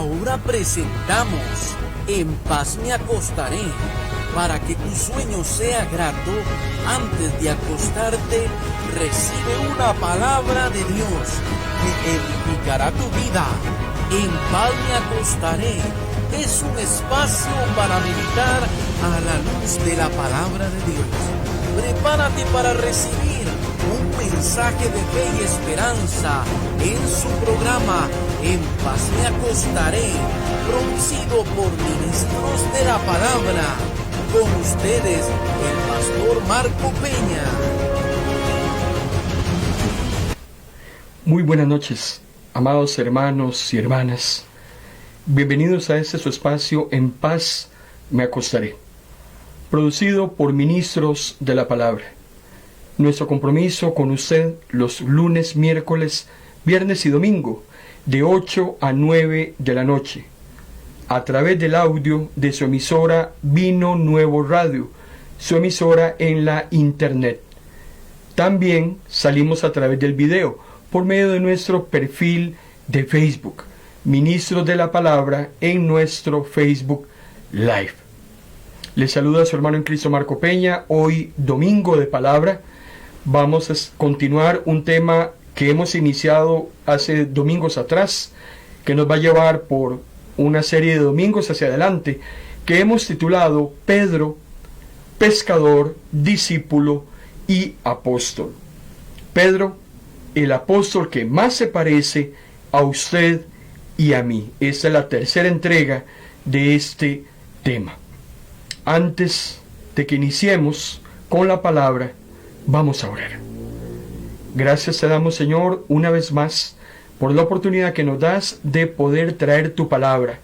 Ahora presentamos En paz me acostaré, para que tu sueño sea grato. Antes de acostarte, recibe una palabra de Dios que edificará tu vida. En paz me acostaré es un espacio para meditar a la luz de la palabra de Dios. Prepárate para recibir un mensaje de fe y esperanza en su programa En paz me acostaré, producido por ministros de la palabra. Con ustedes, el pastor Marco Peña. Muy buenas noches, amados hermanos y hermanas. Bienvenidos a este su espacio En paz me acostaré, producido por ministros de la palabra. Nuestro compromiso con usted los lunes, miércoles, viernes y domingo, de 8 a 9 de la noche, a través del audio de su emisora Vino Nuevo Radio, su emisora en la internet. También salimos a través del video, por medio de nuestro perfil de Facebook, Ministros de la Palabra, en nuestro Facebook Live. Les saluda a su hermano en Cristo Marco Peña. Hoy, domingo de palabra, vamos a continuar un tema que hemos iniciado hace domingos atrás, que nos va a llevar por una serie de domingos hacia adelante, que hemos titulado Pedro, pescador, discípulo y apóstol. Pedro, el apóstol que más se parece a usted y a mí. Esta es la tercera entrega de este tema. Antes de que iniciemos con la palabra, vamos a orar. Gracias te damos, Señor, una vez más, por la oportunidad que nos das de poder traer tu palabra,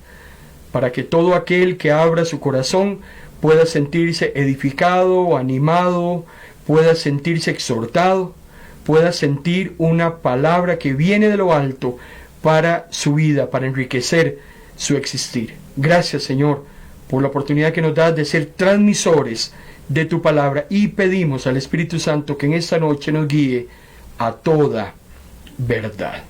para que todo aquel que abra su corazón pueda sentirse edificado, animado, pueda sentirse exhortado, pueda sentir una palabra que viene de lo alto para su vida, para enriquecer su existir. Gracias, Señor, por la oportunidad que nos das de ser transmisores de tu palabra, y pedimos al Espíritu Santo que en esta noche nos guíe a toda verdad.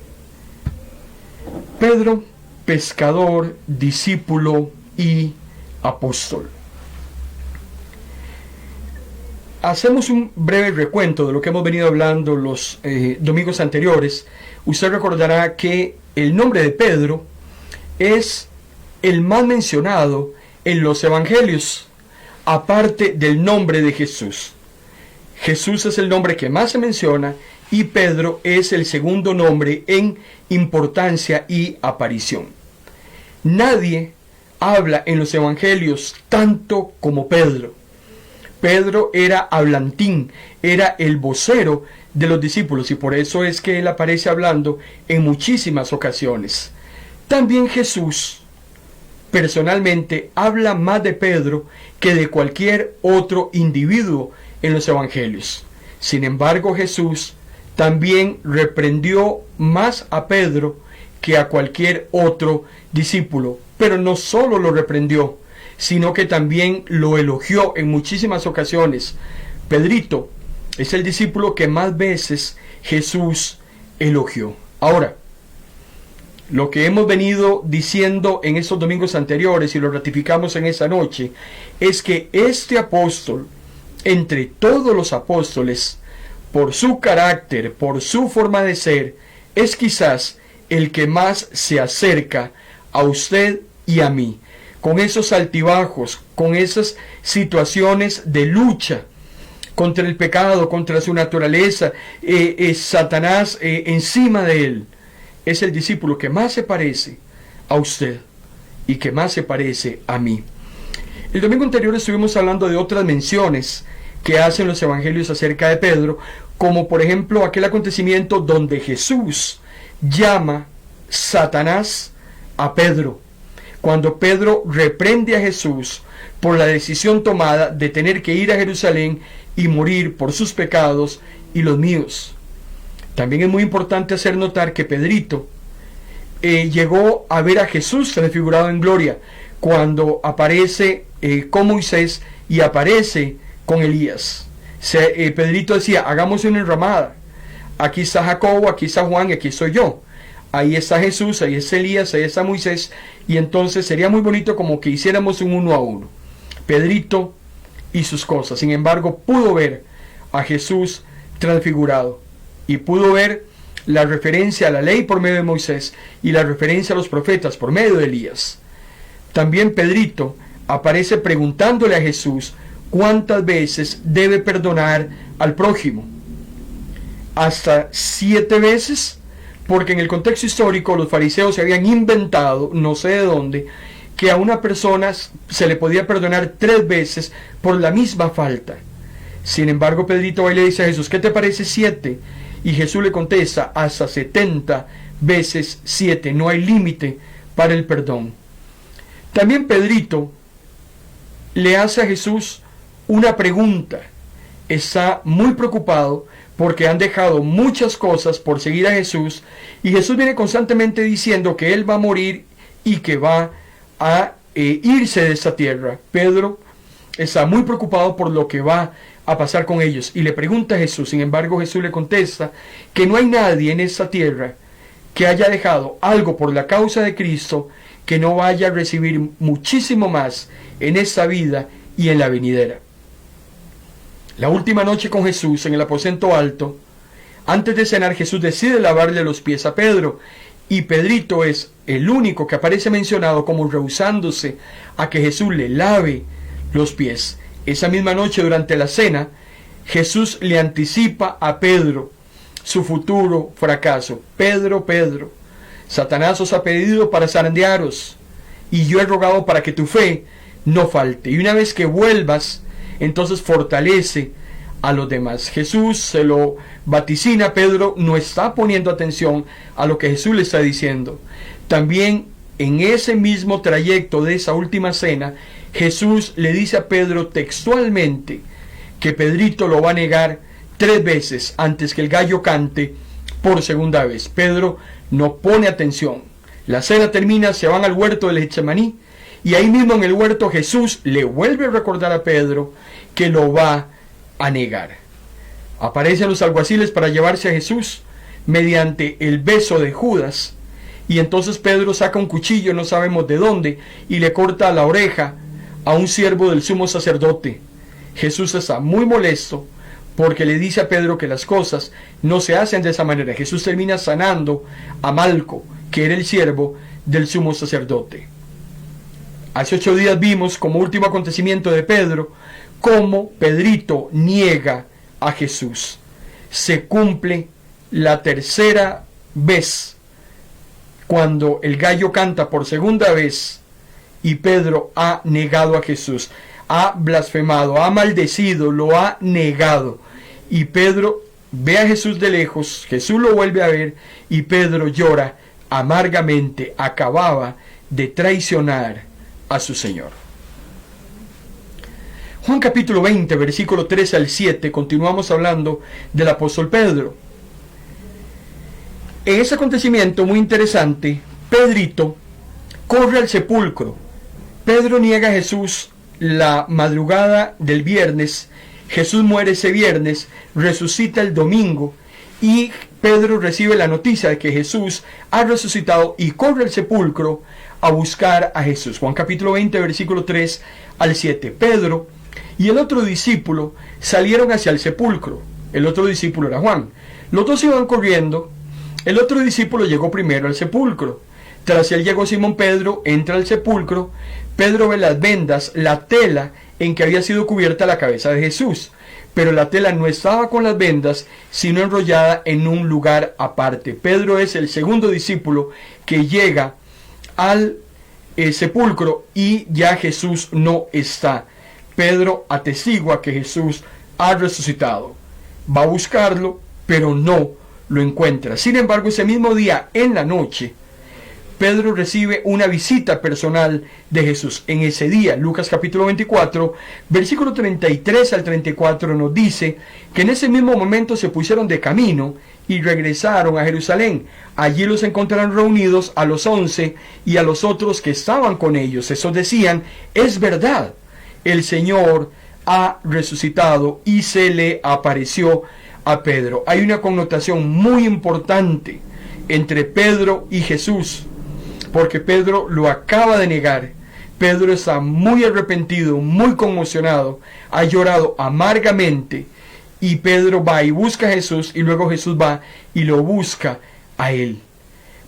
Pedro, pescador, discípulo y apóstol. Hacemos un breve recuento de lo que hemos venido hablando los domingos anteriores. Usted recordará que el nombre de Pedro es el más mencionado en los evangelios, aparte del nombre de Jesús. Jesús es el nombre que más se menciona, y Pedro es el segundo nombre en importancia y aparición. Nadie habla en los evangelios tanto como Pedro. Pedro era hablantín, era el vocero de los discípulos, y por eso es que él aparece hablando en muchísimas ocasiones. También Jesús, personalmente, habla más de Pedro que de cualquier otro individuo en los evangelios. Sin embargo, Jesús también reprendió más a Pedro que a cualquier otro discípulo, pero no solo lo reprendió, sino que también lo elogió en muchísimas ocasiones. Pedrito es el discípulo que más veces Jesús elogió. Ahora, lo que hemos venido diciendo en estos domingos anteriores, y lo ratificamos en esta noche, es que este apóstol, entre todos los apóstoles, por su carácter, por su forma de ser, es quizás el que más se acerca a usted y a mí, con esos altibajos, con esas situaciones de lucha contra el pecado, contra su naturaleza, Satanás encima de él. Es el discípulo que más se parece a usted y que más se parece a mí. El domingo anterior estuvimos hablando de otras menciones que hacen los evangelios acerca de Pedro, como por ejemplo aquel acontecimiento donde Jesús llama Satanás a Pedro, cuando Pedro reprende a Jesús por la decisión tomada de tener que ir a Jerusalén y morir por sus pecados y los míos. También es muy importante hacer notar que Pedrito llegó a ver a Jesús transfigurado en gloria, cuando aparece con Moisés y aparece con Elías. Pedrito decía: hagamos una enramada, aquí está Jacobo, aquí está Juan y aquí soy yo. ahí está Jesús, ahí está Elías, ahí está Moisés, y entonces sería muy bonito como que hiciéramos un uno a uno. Pedrito y sus cosas. Sin embargo, pudo ver a Jesús transfigurado y pudo ver la referencia a la ley por medio de Moisés y la referencia a los profetas por medio de Elías. También Pedrito aparece preguntándole a Jesús cuántas veces debe perdonar al prójimo. Hasta 7 veces, porque en el contexto histórico los fariseos se habían inventado, no sé de dónde, que a una persona se le podía perdonar 3 veces por la misma falta. Sin embargo, Pedrito va y le dice a Jesús, ¿qué te parece 7? Y Jesús le contesta, hasta 70 veces 7, no hay límite para el perdón. También Pedrito le hace a Jesús una pregunta. Está muy preocupado porque han dejado muchas cosas por seguir a Jesús, y Jesús viene constantemente diciendo que Él va a morir y que va a irse de esta tierra. Pedro está muy preocupado por lo que va a pasar con ellos y le pregunta a Jesús. Sin embargo, Jesús le contesta que no hay nadie en esta tierra que haya dejado algo por la causa de Cristo que no vaya a recibir muchísimo más en esta vida y en la venidera. La última noche con Jesús en el aposento alto, antes de cenar, Jesús decide lavarle los pies a Pedro, y Pedrito es el único que aparece mencionado como rehusándose a que Jesús le lave los pies. Esa misma noche, durante la cena, Jesús le anticipa a Pedro su futuro fracaso. Pedro, Pedro, Satanás os ha pedido para zarandearos, y yo he rogado para que tu fe no falte. Y una vez que vuelvas, entonces fortalece a los demás. Jesús se lo vaticina. Pedro no está poniendo atención a lo que Jesús le está diciendo. También en ese mismo trayecto de esa última cena, Jesús le dice a Pedro textualmente que Pedrito lo va a negar 3 veces antes que el gallo cante por segunda vez. Pedro no pone atención. La cena termina, se van al huerto del Getsemaní, y ahí mismo en el huerto Jesús le vuelve a recordar a Pedro que lo va a negar. Aparecen los alguaciles para llevarse a Jesús mediante el beso de Judas, y entonces Pedro saca un cuchillo, no sabemos de dónde, y le corta la oreja a un siervo del sumo sacerdote. Jesús está muy molesto porque le dice a Pedro que las cosas no se hacen de esa manera. Jesús termina sanando a Malco, que era el siervo del sumo sacerdote. Hace 8 días vimos como último acontecimiento de Pedro cómo Pedrito niega a Jesús. Se cumple la 3ª vez cuando el gallo canta por segunda vez y Pedro ha negado a Jesús, ha blasfemado, ha maldecido, lo ha negado. Y Pedro ve a Jesús de lejos, Jesús lo vuelve a ver y Pedro llora amargamente. Acababa de traicionar a su Señor. Juan capítulo 20, versículo 13 al 7, continuamos hablando del apóstol Pedro. En ese acontecimiento muy interesante, Pedrito corre al sepulcro. Pedro niega a Jesús la madrugada del viernes. Jesús muere ese viernes, resucita el domingo, y Pedro recibe la noticia de que Jesús ha resucitado y corre al sepulcro a buscar a Jesús. Juan capítulo 20, versículo 3 al 7. Pedro y el otro discípulo salieron hacia el sepulcro. El otro discípulo era Juan. Los dos iban corriendo. El otro discípulo llegó primero al sepulcro. Tras él llegó Simón Pedro, entra al sepulcro. Pedro ve las vendas, la tela en que había sido cubierta la cabeza de Jesús. Pero la tela no estaba con las vendas, sino enrollada en un lugar aparte. Pedro es el segundo discípulo que llega al sepulcro y ya Jesús no está. Pedro atestigua que Jesús ha resucitado. Va a buscarlo, pero no lo encuentra. Sin embargo, ese mismo día, en la noche, Pedro recibe una visita personal de Jesús. En ese día, Lucas capítulo 24, versículo 33 al 34 nos dice que en ese mismo momento se pusieron de camino y regresaron a Jerusalén. Allí los encontraron reunidos a los 11 y a los otros que estaban con ellos. Esos decían: es verdad, el Señor ha resucitado y se le apareció a Pedro. Hay una connotación muy importante entre Pedro y Jesús, porque Pedro lo acaba de negar. Pedro está muy arrepentido, muy conmocionado, ha llorado amargamente, y Pedro va y busca a Jesús, y luego Jesús va y lo busca a él.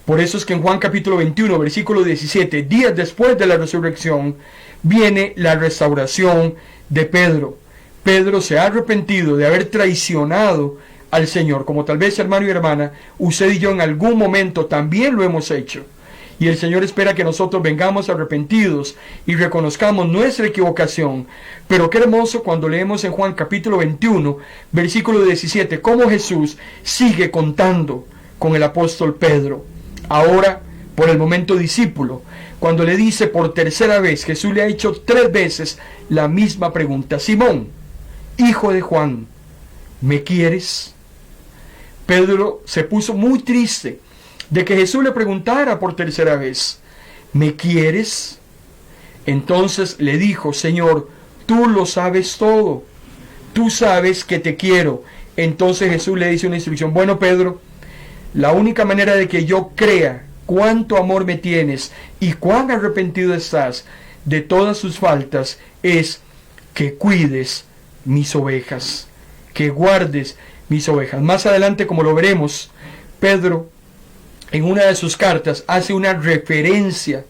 Por eso es que en Juan capítulo 21, versículo 17, días después de la resurrección, viene la restauración de Pedro. Pedro se ha arrepentido de haber traicionado al Señor, como tal vez, hermano y hermana, usted y yo en algún momento también lo hemos hecho. Y el Señor espera que nosotros vengamos arrepentidos y reconozcamos nuestra equivocación. Pero qué hermoso cuando leemos en Juan capítulo 21, versículo 17, cómo Jesús sigue contando con el apóstol Pedro. Ahora, por el momento discípulo, cuando le dice por tercera vez, Jesús le ha hecho 3 veces la misma pregunta: Simón, hijo de Juan, ¿me quieres? Pedro se puso muy triste de que Jesús le preguntara por tercera vez: ¿me quieres? Entonces le dijo: Señor, tú lo sabes todo, tú sabes que te quiero. Entonces Jesús le dice una instrucción: bueno, Pedro, la única manera de que yo crea cuánto amor me tienes y cuán arrepentido estás de todas sus faltas es que cuides mis ovejas, que guardes mis ovejas. Más adelante, como lo veremos, Pedro en una de sus cartas hace una referencia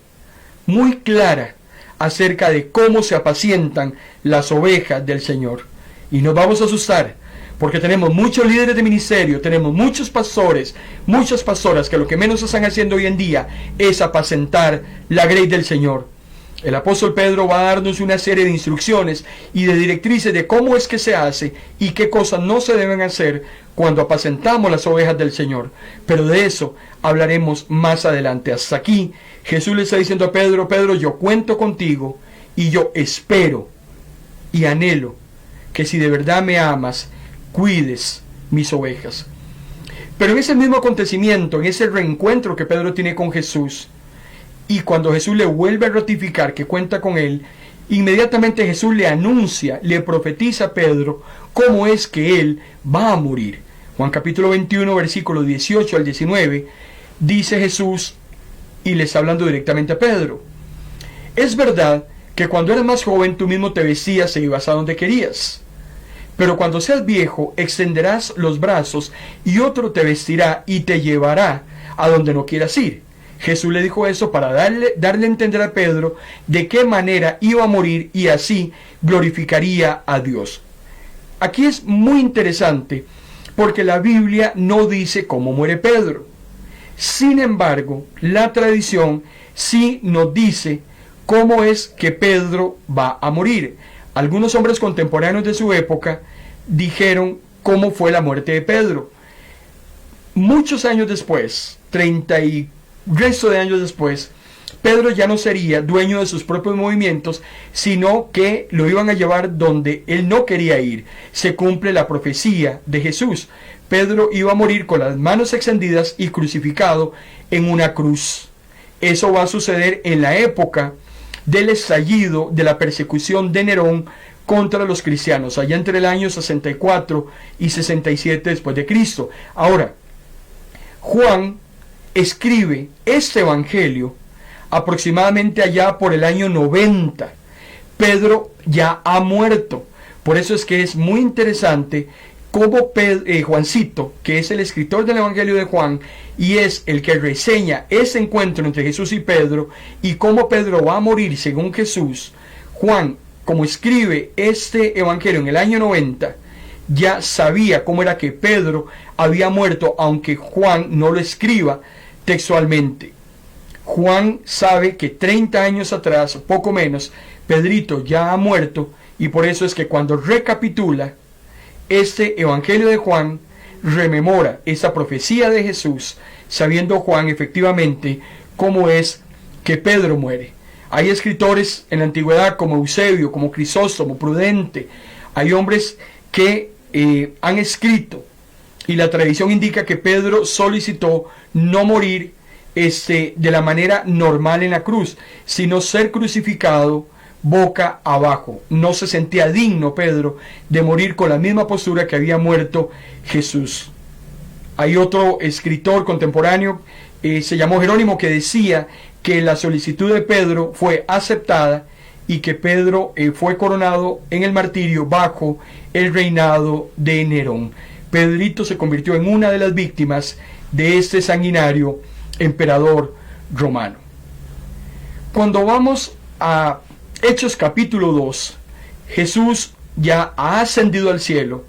muy clara acerca de cómo se apacientan las ovejas del Señor. Y nos vamos a asustar, porque tenemos muchos líderes de ministerio, tenemos muchos pastores, muchas pastoras que lo que menos están haciendo hoy en día es apacentar la grey del Señor. El apóstol Pedro va a darnos una serie de instrucciones y de directrices de cómo es que se hace y qué cosas no se deben hacer cuando apacentamos las ovejas del Señor. Pero de eso hablaremos más adelante. Hasta aquí Jesús le está diciendo a Pedro: Pedro, yo cuento contigo y yo espero y anhelo que si de verdad me amas, cuides mis ovejas. Pero en ese mismo acontecimiento, en ese reencuentro que Pedro tiene con Jesús, y cuando Jesús le vuelve a ratificar que cuenta con él, inmediatamente Jesús le anuncia, le profetiza a Pedro cómo es que él va a morir. Juan capítulo 21, versículos 18 al 19, dice Jesús, y le está hablando directamente a Pedro: es verdad que cuando eras más joven tú mismo te vestías e ibas a donde querías. Pero cuando seas viejo, extenderás los brazos y otro te vestirá y te llevará a donde no quieras ir. Jesús le dijo eso para darle a entender a Pedro de qué manera iba a morir y así glorificaría a Dios. Aquí es muy interesante porque la Biblia no dice cómo muere Pedro. Sin embargo, la tradición sí nos dice cómo es que Pedro va a morir. Algunos hombres contemporáneos de su época dijeron cómo fue la muerte de Pedro. Muchos años después, 30 y resto de años después, Pedro ya no sería dueño de sus propios movimientos, sino que lo iban a llevar donde él no quería ir. Se cumple la profecía de Jesús. Pedro iba a morir con las manos extendidas y crucificado en una cruz. Eso va a suceder en la época del estallido de la persecución de Nerón contra los cristianos, allá entre el año 64 y 67 después de Cristo. Ahora, Juan escribe este evangelio aproximadamente allá por el año 90. Pedro ya ha muerto. Por eso es que es muy interesante cómo Juancito, que es el escritor del evangelio de Juan y es el que reseña ese encuentro entre Jesús y Pedro y cómo Pedro va a morir según Jesús. Juan, como escribe este evangelio en el año 90, ya sabía cómo era que Pedro había muerto, aunque Juan no lo escriba textualmente. Juan sabe que 30 años atrás, poco menos, Pedrito ya ha muerto, y por eso es que cuando recapitula este evangelio de Juan, rememora esa profecía de Jesús, sabiendo Juan efectivamente cómo es que Pedro muere. Hay escritores en la antigüedad como Eusebio, como Crisóstomo, Prudente. Hay hombres que han escrito, y la tradición indica que Pedro solicitó no morir de la manera normal en la cruz, sino ser crucificado boca abajo. No se sentía digno Pedro de morir con la misma postura que había muerto Jesús. Hay otro escritor contemporáneo, se llamó Jerónimo, que decía que la solicitud de Pedro fue aceptada y que Pedro fue coronado en el martirio bajo el reinado de Nerón. Pedrito se convirtió en una de las víctimas de este sanguinario emperador romano. Cuando vamos a Hechos capítulo 2, Jesús ya ha ascendido al cielo,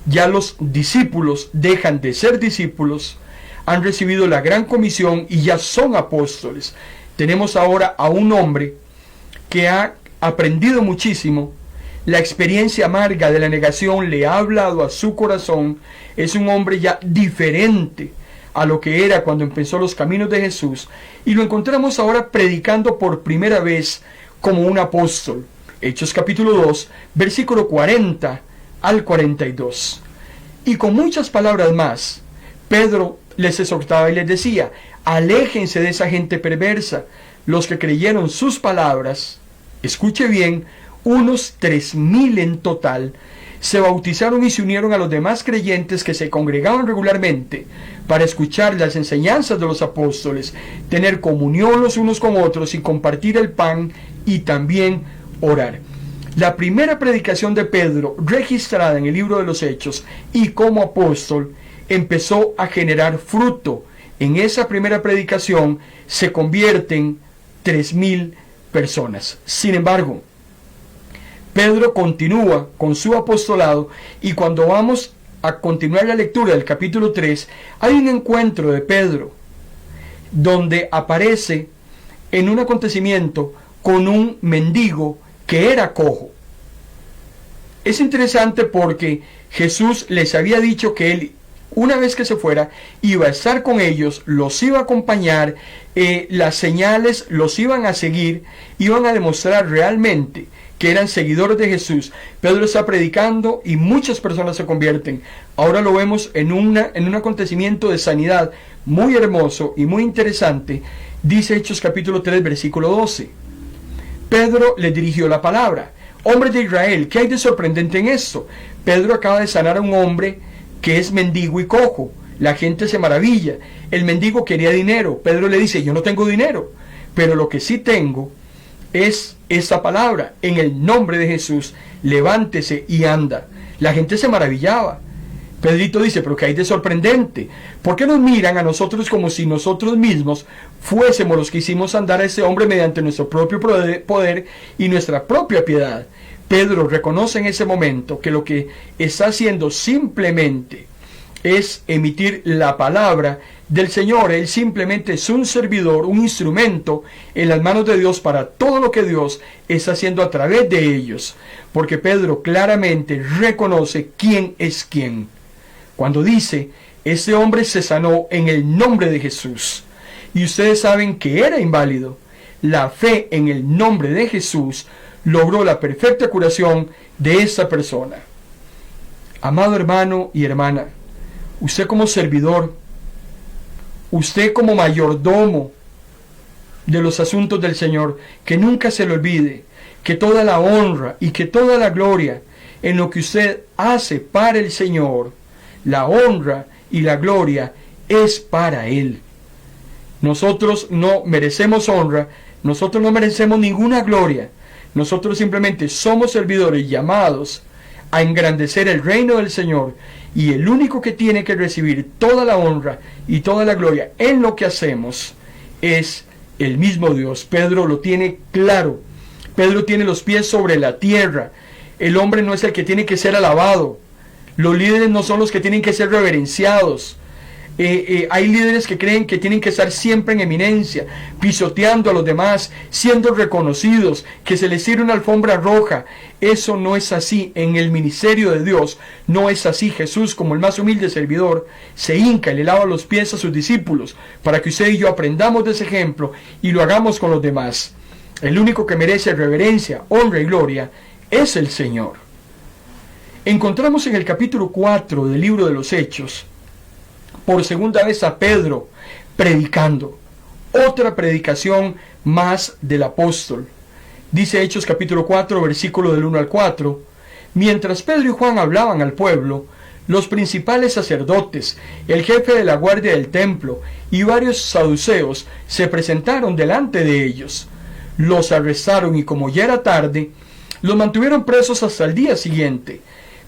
ya los discípulos dejan de ser discípulos, han recibido la gran comisión y ya son apóstoles. Tenemos ahora a un hombre que ha aprendido muchísimo, la experiencia amarga de la negación le ha hablado a su corazón, es un hombre ya diferente a lo que era cuando empezó los caminos de Jesús, y lo encontramos ahora predicando por primera vez como un apóstol. Hechos capítulo 2, versículo 40 al 42. Y con muchas palabras más, Pedro les exhortaba y les decía: aléjense de esa gente perversa. Los que creyeron sus palabras, escuche bien, unos 3,000 en total, se bautizaron y se unieron a los demás creyentes que se congregaban regularmente para escuchar las enseñanzas de los apóstoles, tener comunión los unos con otros y compartir el pan y también orar. La primera predicación de Pedro, registrada en el libro de los Hechos y como apóstol, empezó a generar fruto. En esa primera predicación se convierten 3,000 personas. Sin embargo, Pedro continúa con su apostolado, y cuando vamos a continuar la lectura del capítulo 3, hay un encuentro de Pedro donde aparece en un acontecimiento con un mendigo que era cojo. Es interesante porque Jesús les había dicho que él, una vez que se fuera, iba a estar con ellos, los iba a acompañar, las señales los iban a seguir, iban a demostrar realmente que eran seguidores de Jesús. Pedro está predicando y muchas personas se convierten. Ahora lo vemos en un acontecimiento de sanidad muy hermoso y muy interesante. Dice Hechos capítulo 3, versículo 12. Pedro le dirigió la palabra: hombres de Israel, ¿qué hay de sorprendente en esto? Pedro acaba de sanar a un hombre que es mendigo y cojo. La gente se maravilla. El mendigo quería dinero. Pedro le dice: yo no tengo dinero, pero lo que sí tengo es esta palabra. En el nombre de Jesús, levántese y anda. La gente se maravillaba. Pedrito dice: pero ¿qué hay de sorprendente? ¿Por qué nos miran a nosotros como si nosotros mismos fuésemos los que hicimos andar a ese hombre mediante nuestro propio poder y nuestra propia piedad? Pedro reconoce en ese momento que lo que está haciendo simplemente es emitir la palabra del Señor. Él simplemente es un servidor, un instrumento en las manos de Dios para todo lo que Dios está haciendo a través de ellos, porque Pedro claramente reconoce quién es quién. Cuando dice: ese hombre se sanó en el nombre de Jesús, y ustedes saben que era inválido, la fe en el nombre de Jesús logró la perfecta curación de esta persona. Amado hermano y hermana, usted como servidor, usted como mayordomo de los asuntos del Señor, que nunca se le olvide que toda la honra y que toda la gloria en lo que usted hace para el Señor, la honra y la gloria es para Él. Nosotros no merecemos honra, nosotros no merecemos ninguna gloria. Nosotros simplemente somos servidores llamados a engrandecer el reino del Señor, y el único que tiene que recibir toda la honra y toda la gloria en lo que hacemos es el mismo Dios. Pedro lo tiene claro. Pedro tiene los pies sobre la tierra. El hombre no es el que tiene que ser alabado. Los líderes no son los que tienen que ser reverenciados. Hay líderes que creen que tienen que estar siempre en eminencia, pisoteando a los demás, siendo reconocidos, que se les sirve una alfombra roja. Eso no es así en el ministerio de Dios. No es así. Jesús, como el más humilde servidor, se hinca y le lava los pies a sus discípulos, para que usted y yo aprendamos de ese ejemplo y lo hagamos con los demás. El único que merece reverencia, honra y gloria es el Señor. Encontramos en el capítulo 4 del libro de los Hechos por segunda vez a Pedro predicando. Otra predicación más del apóstol. Dice Hechos capítulo 4, versículo del 1 al 4. Mientras Pedro y Juan hablaban al pueblo, los principales sacerdotes, el jefe de la guardia del templo y varios saduceos se presentaron delante de ellos. Los arrestaron y como ya era tarde, los mantuvieron presos hasta el día siguiente.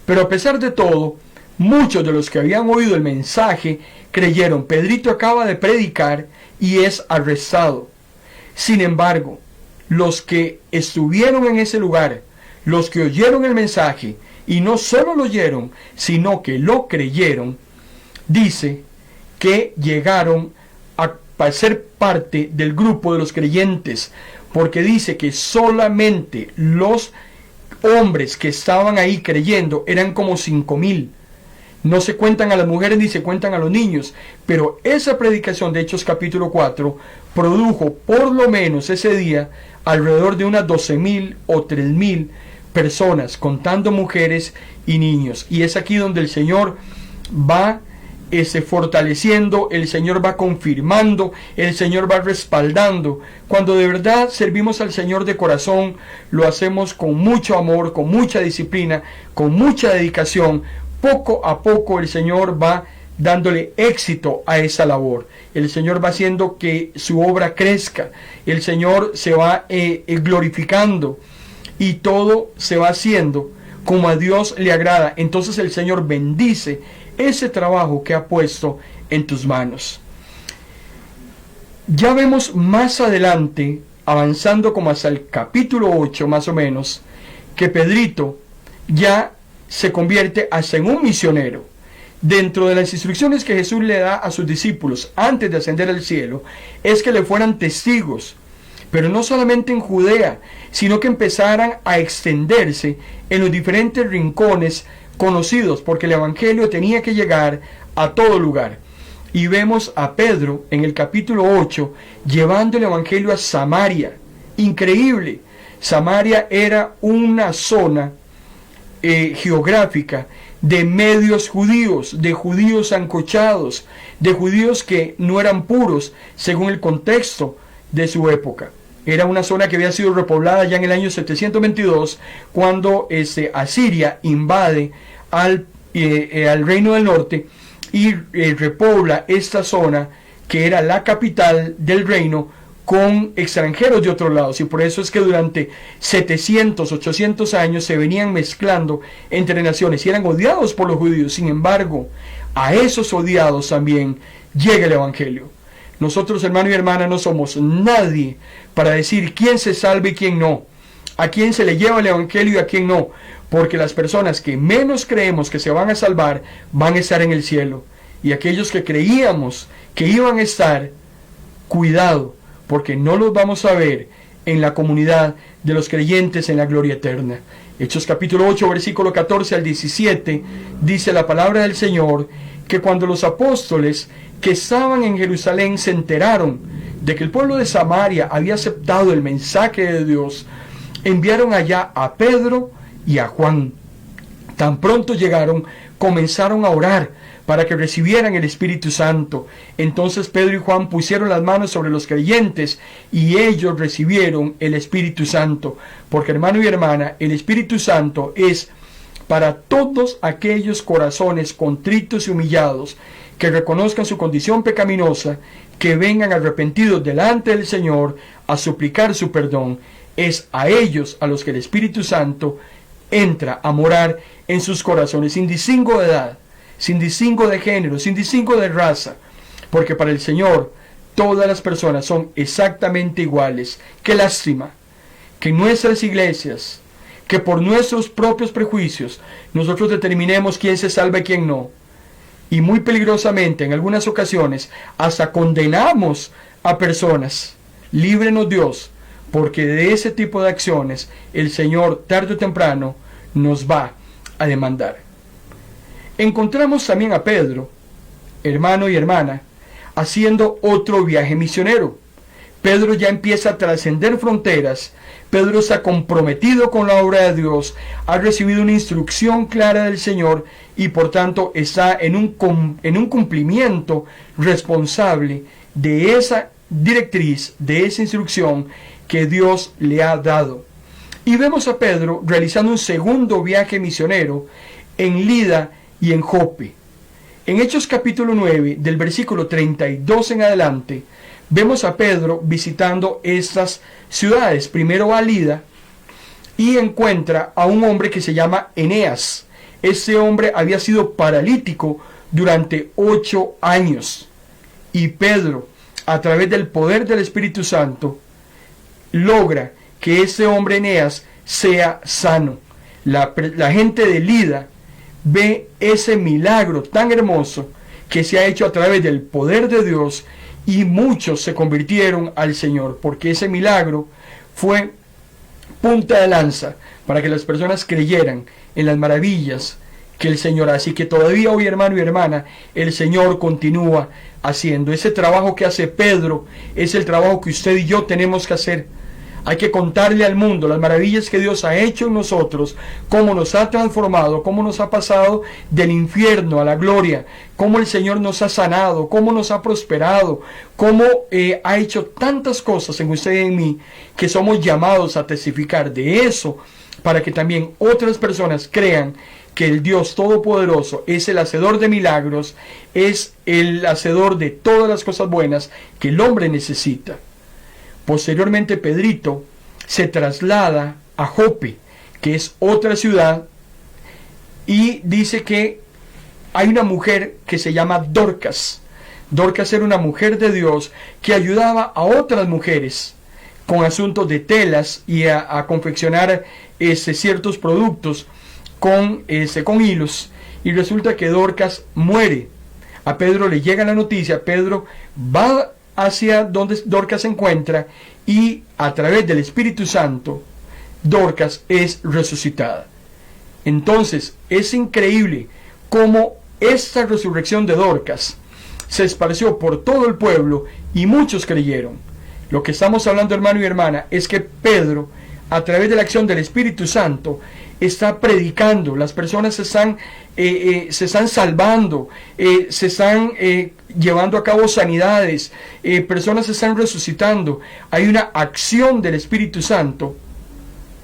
Pero a pesar de todo, muchos de los que habían oído el mensaje creyeron. Pedrito acaba de predicar y es arrestado. Sin embargo, los que estuvieron en ese lugar, los que oyeron el mensaje, y no solo lo oyeron, sino que lo creyeron, dice que llegaron a ser parte del grupo de los creyentes, porque dice que solamente los hombres que estaban ahí creyendo eran como 5,000. No se cuentan a las mujeres ni se cuentan a los niños, pero esa predicación de Hechos capítulo 4 produjo por lo menos ese día alrededor de unas 12,000 o 3,000 personas, contando mujeres y niños. Y es aquí donde el Señor va fortaleciendo, el Señor va confirmando, el Señor va respaldando. Cuando de verdad servimos al Señor de corazón, lo hacemos con mucho amor, con mucha disciplina, con mucha dedicación. Poco a poco el Señor va dándole éxito a esa labor. El Señor va haciendo que su obra crezca. El Señor se va glorificando y todo se va haciendo como a Dios le agrada. Entonces el Señor bendice ese trabajo que ha puesto en tus manos. Ya vemos más adelante, avanzando como hasta el capítulo 8 más o menos, que Pedrito ya se convierte hasta en un misionero. Dentro de las instrucciones que Jesús le da a sus discípulos antes de ascender al cielo, es que le fueran testigos, pero no solamente en Judea, sino que empezaran a extenderse en los diferentes rincones conocidos, porque el Evangelio tenía que llegar a todo lugar. Y vemos a Pedro en el capítulo 8 llevando el Evangelio a Samaria. Increíble. Samaria era una zona geográfica de medios judíos, de judíos ancochados, de judíos que no eran puros según el contexto de su época. Era una zona que había sido repoblada ya en el año 722, cuando Asiria invade al reino del norte y repobla esta zona que era la capital del reino con extranjeros de otros lados. Y por eso es que durante 700, 800 años se venían mezclando entre naciones y eran odiados por los judíos. Sin embargo, a esos odiados también llega el Evangelio. Nosotros, hermano y hermana, no somos nadie para decir quién se salve y quién no, a quién se le lleva el Evangelio y a quién no, porque las personas que menos creemos que se van a salvar van a estar en el cielo, y aquellos que creíamos que iban a estar, cuidado, porque no los vamos a ver en la comunidad de los creyentes en la gloria eterna. Hechos capítulo 8, versículo 14 al 17, dice la palabra del Señor, que cuando los apóstoles que estaban en Jerusalén se enteraron de que el pueblo de Samaria había aceptado el mensaje de Dios, enviaron allá a Pedro y a Juan. Tan pronto llegaron, comenzaron a orar para que recibieran el Espíritu Santo. Entonces Pedro y Juan pusieron las manos sobre los creyentes y ellos recibieron el Espíritu Santo. Porque, hermano y hermana, el Espíritu Santo es para todos aquellos corazones contritos y humillados que reconozcan su condición pecaminosa, que vengan arrepentidos delante del Señor a suplicar su perdón. Es a ellos a los que el Espíritu Santo entra a morar en sus corazones, sin distingo de edad, sin distingo de género, sin distingo de raza, porque para el Señor todas las personas son exactamente iguales. Qué lástima que en nuestras iglesias, que por nuestros propios prejuicios nosotros determinemos quién se salva y quién no, y muy peligrosamente en algunas ocasiones hasta condenamos a personas. Líbrenos Dios, porque de ese tipo de acciones el Señor tarde o temprano nos va a demandar. Encontramos también a Pedro, hermano y hermana, haciendo otro viaje misionero. Pedro ya empieza a trascender fronteras. Pedro está comprometido con la obra de Dios, ha recibido una instrucción clara del Señor y por tanto está en un cumplimiento responsable de esa directriz, de esa instrucción que Dios le ha dado. Y vemos a Pedro realizando un segundo viaje misionero en Lida y en Jope. En Hechos capítulo 9, del versículo 32 en adelante, vemos a Pedro visitando estas ciudades. Primero va a Lida y encuentra a un hombre que se llama Eneas. Este hombre había sido paralítico durante 8 años. Y Pedro, a través del poder del Espíritu Santo, logra que ese hombre Eneas sea sano. La gente de Lida ve ese milagro tan hermoso que se ha hecho a través del poder de Dios, y muchos se convirtieron al Señor, porque ese milagro fue punta de lanza para que las personas creyeran en las maravillas que el Señor hace. Y que todavía hoy, hermano y hermana, el Señor continúa haciendo. Ese trabajo que hace Pedro es el trabajo que usted y yo tenemos que hacer. Hay que contarle al mundo las maravillas que Dios ha hecho en nosotros, cómo nos ha transformado, cómo nos ha pasado del infierno a la gloria, cómo el Señor nos ha sanado, cómo nos ha prosperado, cómo ha hecho tantas cosas en usted y en mí, que somos llamados a testificar de eso, para que también otras personas crean que el Dios Todopoderoso es el hacedor de milagros, es el hacedor de todas las cosas buenas que el hombre necesita. Posteriormente Pedrito se traslada a Jope, que es otra ciudad, y dice que hay una mujer que se llama Dorcas. Dorcas era una mujer de Dios que ayudaba a otras mujeres con asuntos de telas y a confeccionar ciertos productos con hilos. Y resulta que Dorcas muere. A Pedro le llega la noticia, Pedro va hacia donde Dorcas se encuentra, y a través del Espíritu Santo Dorcas es resucitada. Entonces es increíble cómo esta resurrección de Dorcas se esparció por todo el pueblo y muchos creyeron. Lo que estamos hablando, hermano y hermana, es que Pedro, a través de la acción del Espíritu Santo, está predicando. Las personas se están salvando, se están llevando a cabo sanidades, personas se están resucitando. Hay una acción del Espíritu Santo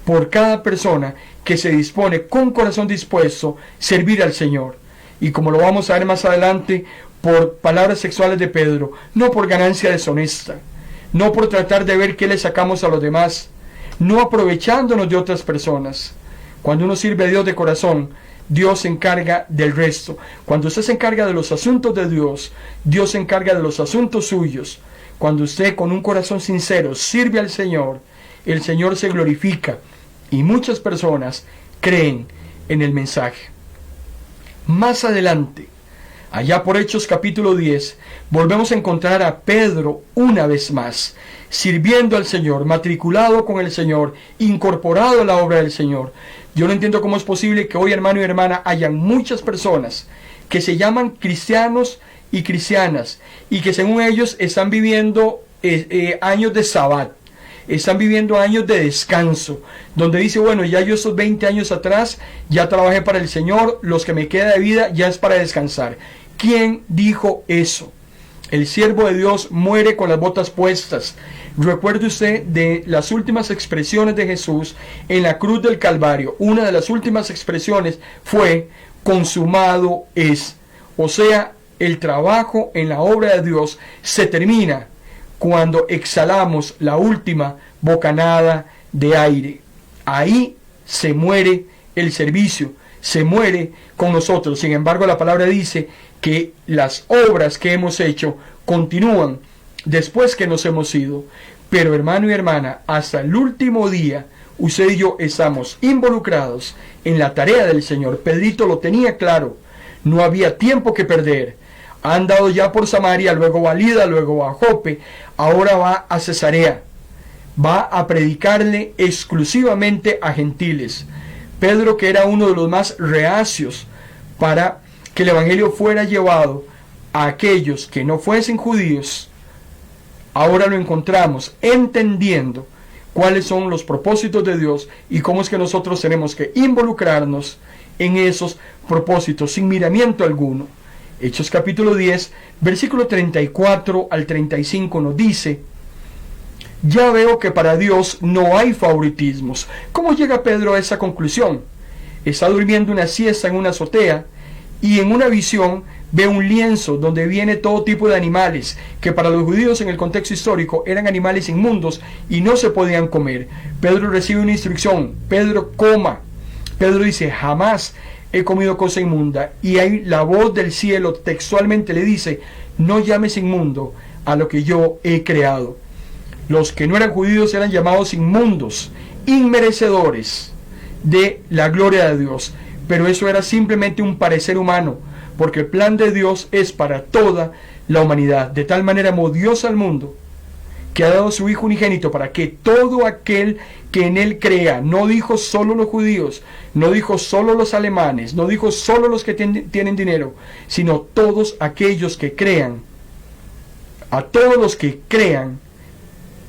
por cada persona que se dispone con corazón dispuesto a servir al Señor. Y como lo vamos a ver más adelante, por palabras sexuales de Pedro, no por ganancia deshonesta, no por tratar de ver qué le sacamos a los demás, no aprovechándonos de otras personas. Cuando uno sirve a Dios de corazón, Dios se encarga del resto. Cuando usted se encarga de los asuntos de Dios, Dios se encarga de los asuntos suyos. Cuando usted con un corazón sincero sirve al Señor, el Señor se glorifica y muchas personas creen en el mensaje. Más adelante, allá por Hechos capítulo 10, volvemos a encontrar a Pedro una vez más, sirviendo al Señor, matriculado con el Señor, incorporado a la obra del Señor. Yo no entiendo cómo es posible que hoy, hermano y hermana, hayan muchas personas que se llaman cristianos y cristianas, y que según ellos están viviendo años de sabbat, están viviendo años de descanso, donde dice, bueno, ya yo esos 20 años atrás ya trabajé para el Señor, los que me queda de vida ya es para descansar. ¿Quién dijo eso? El siervo de Dios muere con las botas puestas. Recuerde usted de las últimas expresiones de Jesús en la cruz del Calvario. Una de las últimas expresiones fue: consumado es. O sea, el trabajo en la obra de Dios se termina cuando exhalamos la última bocanada de aire. Ahí se muere el servicio, se muere con nosotros. Sin embargo, la palabra dice que las obras que hemos hecho continúan después que nos hemos ido. Pero, hermano y hermana, hasta el último día, usted y yo estamos involucrados en la tarea del Señor. Pedrito lo tenía claro, no había tiempo que perder. Ha andado ya por Samaria, luego va a Lida, luego va a Jope, ahora va a Cesarea. Va a predicarle exclusivamente a gentiles. Pedro, que era uno de los más reacios para que el evangelio fuera llevado a aquellos que no fuesen judíos, ahora lo encontramos entendiendo cuáles son los propósitos de Dios y cómo es que nosotros tenemos que involucrarnos en esos propósitos sin miramiento alguno. Hechos capítulo 10, versículo 34 al 35 nos dice: ya veo que para Dios no hay favoritismos. ¿Cómo llega Pedro a esa conclusión? Está durmiendo una siesta en una azotea y en una visión ve un lienzo donde viene todo tipo de animales que para los judíos en el contexto histórico eran animales inmundos y no se podían comer. Pedro recibe una instrucción: Pedro, coma. Pedro dice: jamás he comido cosa inmunda. Y ahí la voz del cielo textualmente le dice: no llames inmundo a lo que yo he creado. Los que no eran judíos eran llamados inmundos, inmerecedores de la gloria de Dios, pero eso era simplemente un parecer humano, porque el plan de Dios es para toda la humanidad. De tal manera amó Dios al mundo, que ha dado a su Hijo unigénito, para que todo aquel que en Él crea, no dijo solo los judíos, no dijo solo los alemanes, no dijo solo los que tienen dinero, sino todos aquellos que crean. A todos los que crean,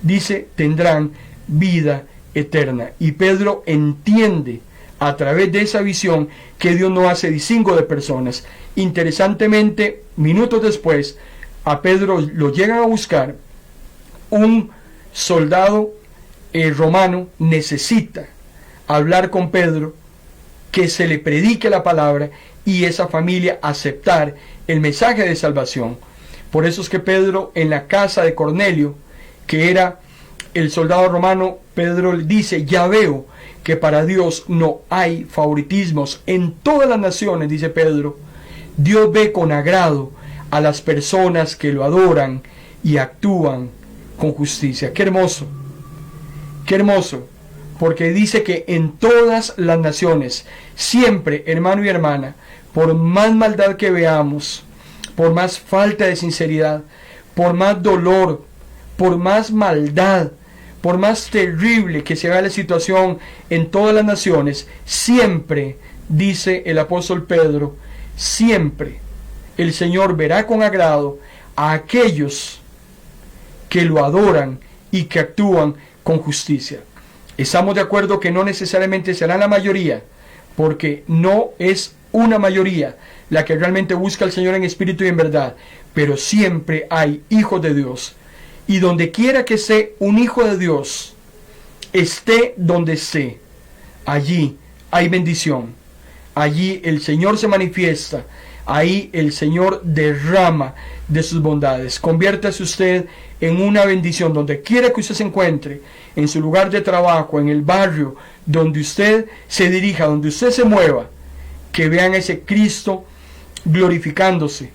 dice, tendrán vida eterna. Y Pedro entiende a través de esa visión que Dios no hace distingo de personas. Interesantemente, minutos después, a Pedro lo llegan a buscar. Un soldado romano necesita hablar con Pedro, que se le predique la palabra y esa familia aceptar el mensaje de salvación. Por eso es que Pedro, en la casa de Cornelio, que era el soldado romano, Pedro le dice: ya veo que para Dios no hay favoritismos. En todas las naciones, dice Pedro, Dios ve con agrado a las personas que lo adoran y actúan con justicia. Qué hermoso, porque dice que en todas las naciones, siempre, hermano y hermana, por más maldad que veamos, por más falta de sinceridad, por más dolor, por más maldad, por más terrible que sea la situación en todas las naciones, siempre, dice el apóstol Pedro, siempre el Señor verá con agrado a aquellos que lo adoran y que actúan con justicia. Estamos de acuerdo que no necesariamente será la mayoría, porque no es una mayoría la que realmente busca al Señor en espíritu y en verdad, pero siempre hay hijos de Dios. Y donde quiera que esté un hijo de Dios, esté donde esté, allí hay bendición. Allí el Señor se manifiesta. Ahí el Señor derrama de sus bondades. Conviértase usted en una bendición donde quiera que usted se encuentre, en su lugar de trabajo, en el barrio, donde usted se dirija, donde usted se mueva, que vean a ese Cristo glorificándose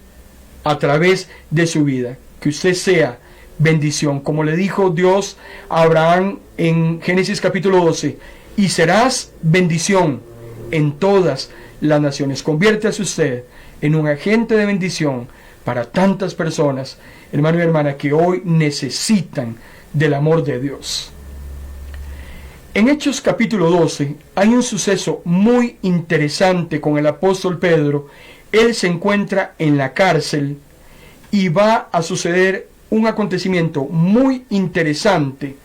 a través de su vida. Que usted sea bendición, como le dijo Dios a Abraham en Génesis capítulo 12, y serás bendición en todas las naciones. Conviértase usted en un agente de bendición para tantas personas, hermano y hermana, que hoy necesitan del amor de Dios. En Hechos capítulo 12 hay un suceso muy interesante con el apóstol Pedro. Él se encuentra en la cárcel y va a suceder un acontecimiento muy interesante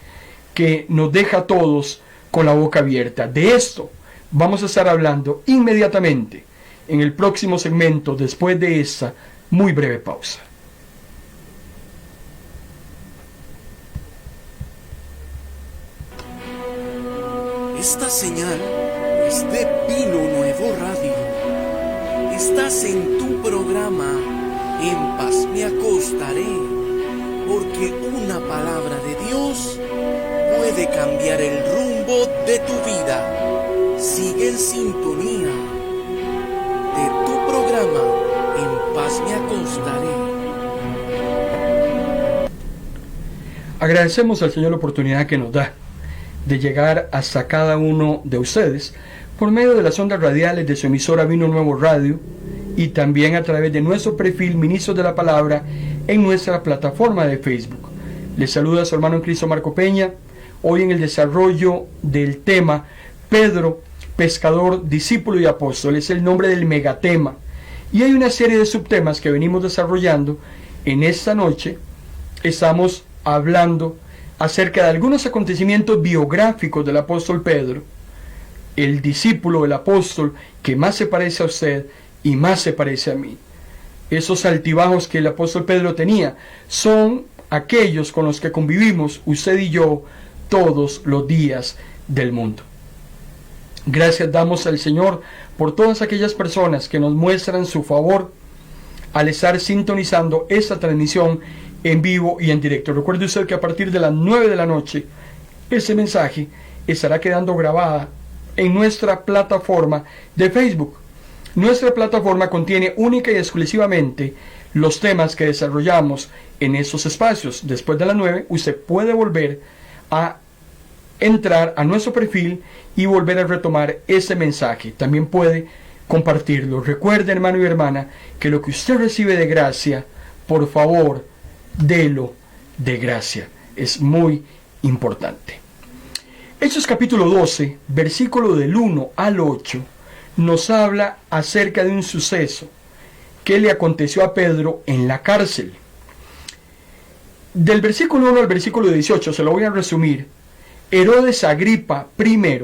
que nos deja a todos con la boca abierta. De esto vamos a estar hablando inmediatamente en el próximo segmento, después de esta muy breve pausa. Esta señal es de Pino Nuevo Radio. Estás en tu programa En Paz Me Acostaré, porque una palabra de Dios puede cambiar el rumbo de tu vida. Sigue en sintonía de tu programa En Paz Me Acostaré. Agradecemos al Señor la oportunidad que nos da de llegar hasta cada uno de ustedes por medio de las ondas radiales de su emisora Vino Nuevo Radio y también a través de nuestro perfil Ministros de la Palabra en nuestra plataforma de Facebook. Les saluda su hermano en Cristo Marco Peña, hoy en el desarrollo del tema Pedro, pescador, discípulo y apóstol. Es el nombre del megatema. Y hay una serie de subtemas que venimos desarrollando. En esta noche estamos hablando acerca de algunos acontecimientos biográficos del apóstol Pedro, el discípulo, el apóstol que más se parece a usted y más se parece a mí. Esos altibajos que el apóstol Pedro tenía son aquellos con los que convivimos usted y yo todos los días del mundo. Gracias damos al Señor por todas aquellas personas que nos muestran su favor al estar sintonizando esta transmisión en vivo y en directo. Recuerde usted que a partir de las 9 de la noche, ese mensaje estará quedando grabada en nuestra plataforma de Facebook. Nuestra plataforma contiene única y exclusivamente los temas que desarrollamos en esos espacios. Después de las 9, usted puede volver a entrar a nuestro perfil y volver a retomar ese mensaje. También puede compartirlo. Recuerde, hermano y hermana, que lo que usted recibe de gracia, por favor, délo de gracia. Es muy importante. Hechos capítulo 12, versículo del 1 al 8, nos habla acerca de un suceso que le aconteció a Pedro en la cárcel. Del versículo 1 al versículo 18, se lo voy a resumir. Herodes Agripa I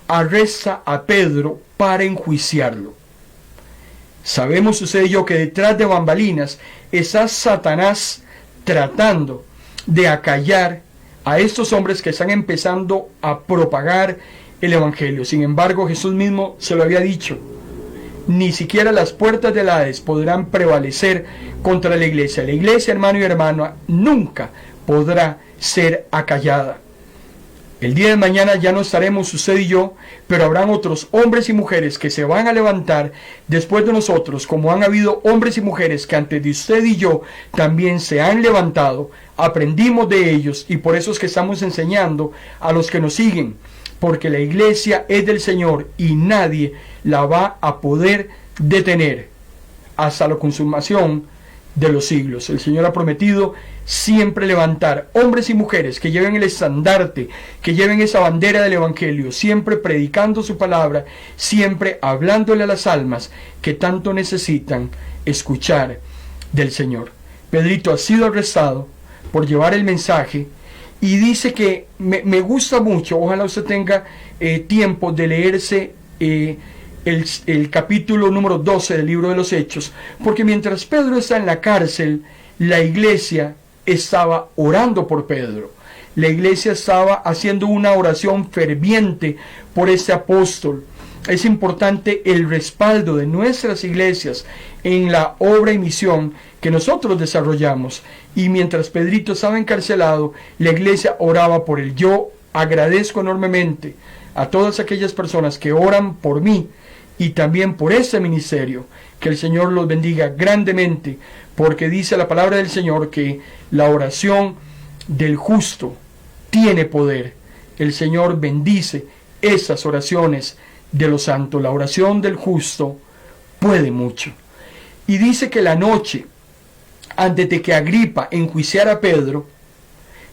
arresta a Pedro para enjuiciarlo. Sabemos usted y yo que detrás de bambalinas está Satanás tratando de acallar a estos hombres que están empezando a propagar el Evangelio. Sin embargo, Jesús mismo se lo había dicho: ni siquiera las puertas del Hades podrán prevalecer contra la iglesia. La iglesia, hermano y hermana, nunca podrá ser acallada. El día de mañana ya no estaremos usted y yo, pero habrán otros hombres y mujeres que se van a levantar después de nosotros, como han habido hombres y mujeres que antes de usted y yo también se han levantado. Aprendimos de ellos y por eso es que estamos enseñando a los que nos siguen, porque la iglesia es del Señor y nadie la va a poder detener hasta la consumación de los siglos. El Señor ha prometido siempre levantar hombres y mujeres que lleven el estandarte, que lleven esa bandera del Evangelio, siempre predicando su palabra, siempre hablándole a las almas que tanto necesitan escuchar del Señor. Pedrito ha sido arrestado por llevar el mensaje y dice que me gusta mucho, ojalá usted tenga tiempo de leerse el capítulo número 12 del libro de los Hechos, porque mientras Pedro está en la cárcel, la iglesia estaba orando por Pedro. La iglesia estaba haciendo una oración ferviente por este apóstol. Es importante el respaldo de nuestras iglesias en la obra y misión que nosotros desarrollamos. Y mientras Pedrito estaba encarcelado, la iglesia oraba por él. Yo agradezco enormemente a todas aquellas personas que oran por mí y también por este ministerio. Que el Señor los bendiga grandemente, porque dice la palabra del Señor que la oración del justo tiene poder. El Señor bendice esas oraciones de los santos. La oración del justo puede mucho. Y dice que la noche, antes de que Agripa enjuiciara a Pedro,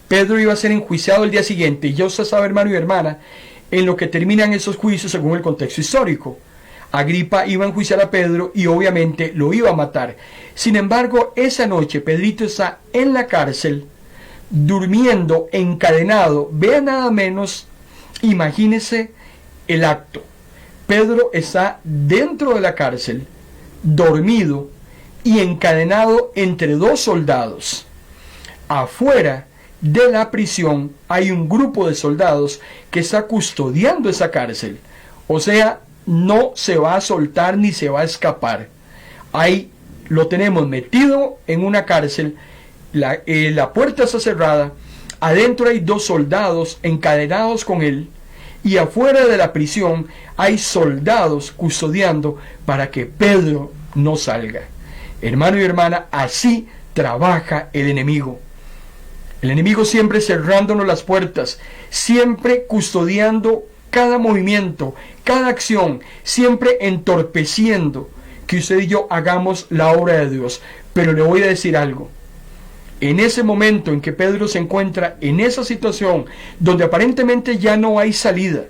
Pedro iba a ser enjuiciado el día siguiente. Y ya usted sabe, hermano y hermana, en lo que terminan esos juicios según el contexto histórico. Agripa iba a enjuiciar a Pedro y obviamente lo iba a matar. Sin embargo, esa noche Pedrito está en la cárcel, durmiendo, encadenado. Vea nada menos, imagínese el acto. Pedro está dentro de la cárcel, dormido y encadenado entre dos soldados. Afuera de la prisión hay un grupo de soldados que está custodiando esa cárcel. O sea, no se va a soltar ni se va a escapar. Ahí lo tenemos metido en una cárcel, la puerta está cerrada, adentro hay dos soldados encadenados con él, y afuera de la prisión hay soldados custodiando para que Pedro no salga. Hermano y hermana, así trabaja el enemigo. El enemigo siempre cerrándonos las puertas, siempre custodiando cada movimiento, cada acción, siempre entorpeciendo que usted y yo hagamos la obra de Dios. Pero le voy a decir algo. En ese momento en que Pedro se encuentra en esa situación donde aparentemente ya no hay salida,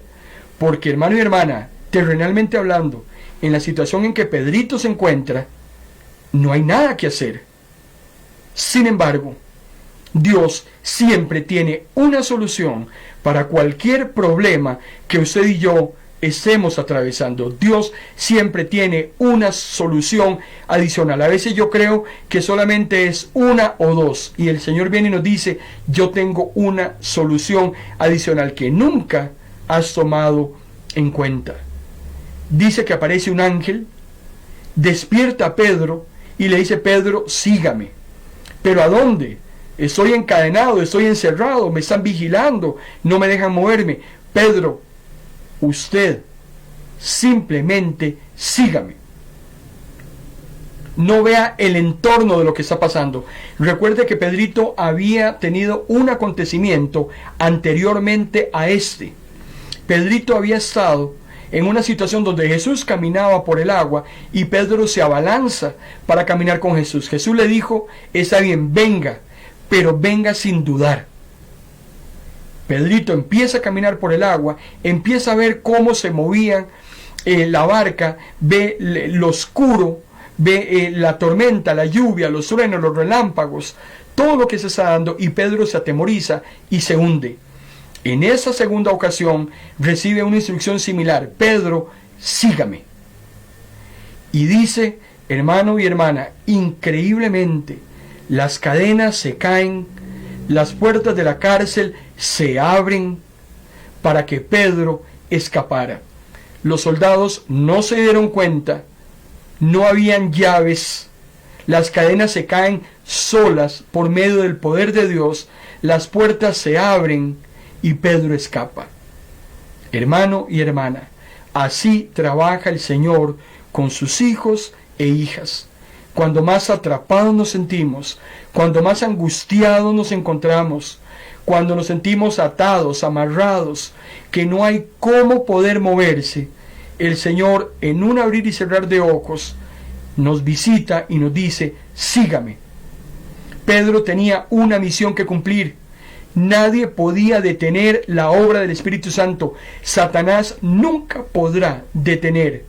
porque hermano y hermana, terrenalmente hablando, en la situación en que Pedrito se encuentra, no hay nada que hacer. Sin embargo, Dios siempre tiene una solución para cualquier problema que usted y yo estemos atravesando. Dios siempre tiene una solución adicional. A veces yo creo que solamente es una o dos, y el Señor viene y nos dice: yo tengo una solución adicional que nunca has tomado en cuenta. Dice que aparece un ángel, despierta a Pedro y le dice: Pedro, sígame. ¿Pero a dónde? Estoy encadenado, estoy encerrado, me están vigilando, no me dejan moverme. Pedro, usted simplemente sígame. No vea el entorno de lo que está pasando. Recuerde que Pedrito había tenido un acontecimiento anteriormente a este. Pedrito había estado en una situación donde Jesús caminaba por el agua y Pedro se abalanza para caminar con Jesús. Jesús le dijo: está bien, venga, pero venga sin dudar. Pedrito empieza a caminar por el agua, empieza a ver cómo se movía la barca, ve lo oscuro, ve la tormenta, la lluvia, los truenos, los relámpagos, todo lo que se está dando, y Pedro se atemoriza y se hunde. En esa segunda ocasión recibe una instrucción similar: Pedro, sígame. Y dice, hermano y hermana, increíblemente, las cadenas se caen, las puertas de la cárcel se abren para que Pedro escapara. Los soldados no se dieron cuenta, no habían llaves, las cadenas se caen solas por medio del poder de Dios, las puertas se abren y Pedro escapa. Hermano y hermana, así trabaja el Señor con sus hijos e hijas. Cuando más atrapados nos sentimos, cuando más angustiados nos encontramos, cuando nos sentimos atados, amarrados, que no hay cómo poder moverse, el Señor, en un abrir y cerrar de ojos, nos visita y nos dice: sígame. Pedro tenía una misión que cumplir. Nadie podía detener la obra del Espíritu Santo. Satanás nunca podrá detener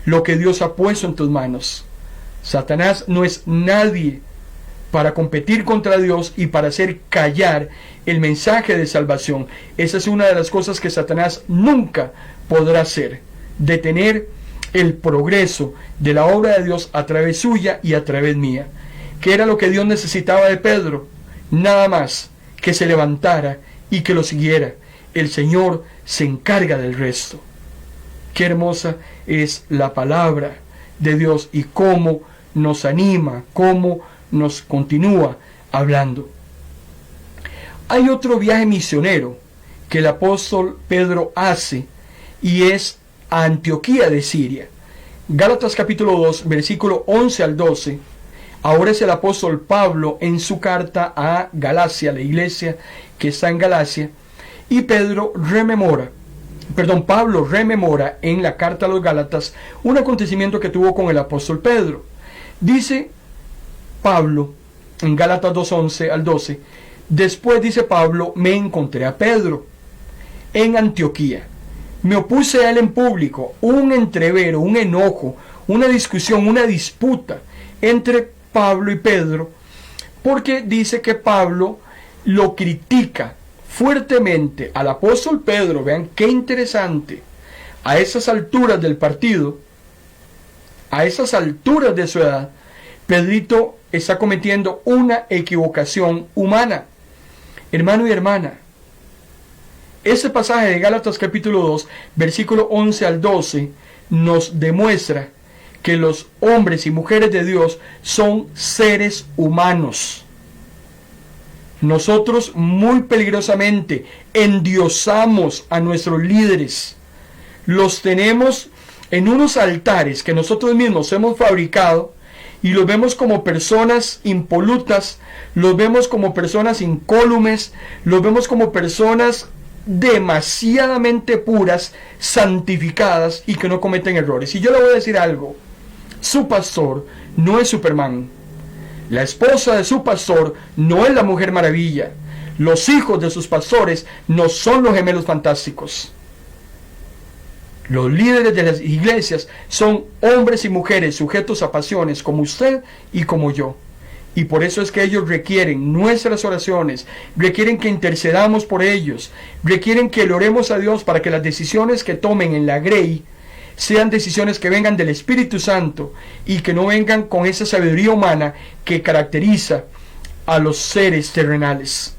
lo que Dios ha puesto en tus manos. Satanás no es nadie para competir contra Dios y para hacer callar el mensaje de salvación. Esa es una de las cosas que Satanás nunca podrá hacer: detener el progreso de la obra de Dios a través suya y a través mía. ¿Qué era lo que Dios necesitaba de Pedro? Nada más que se levantara y que lo siguiera. El Señor se encarga del resto. Qué hermosa es la palabra de Dios y cómo nos anima, cómo nos continúa hablando. Hay otro viaje misionero que el apóstol Pedro hace, y es a Antioquía de Siria. Gálatas capítulo 2, versículo 11 al 12. Ahora es el apóstol Pablo en su carta a Galacia, la iglesia que está en Galacia, y Pablo rememora en la carta a los Gálatas un acontecimiento que tuvo con el apóstol Pedro. Dice Pablo en Gálatas 2, 11 al 12: después, dice Pablo, me encontré a Pedro en Antioquía. Me opuse a él en público, un entrevero, un enojo, una discusión, una disputa entre Pablo y Pedro, porque dice que Pablo lo critica fuertemente al apóstol Pedro. Vean qué interesante. A esas alturas del partido, a esas alturas de su edad, Pedrito está cometiendo una equivocación humana. Hermano y hermana, ese pasaje de Gálatas capítulo 2, versículo 11 al 12, nos demuestra que los hombres y mujeres de Dios son seres humanos. Nosotros muy peligrosamente endiosamos a nuestros líderes. Los tenemos en unos altares que nosotros mismos hemos fabricado y los vemos como personas impolutas, los vemos como personas incólumes, los vemos como personas demasiadamente puras, santificadas y que no cometen errores. Y yo le voy a decir algo: su pastor no es Superman, la esposa de su pastor no es la Mujer Maravilla, los hijos de sus pastores no son los gemelos fantásticos. Los líderes de las iglesias son hombres y mujeres sujetos a pasiones como usted y como yo. Y por eso es que ellos requieren nuestras oraciones, requieren que intercedamos por ellos, requieren que le oremos a Dios para que las decisiones que tomen en la Grey sean decisiones que vengan del Espíritu Santo y que no vengan con esa sabiduría humana que caracteriza a los seres terrenales.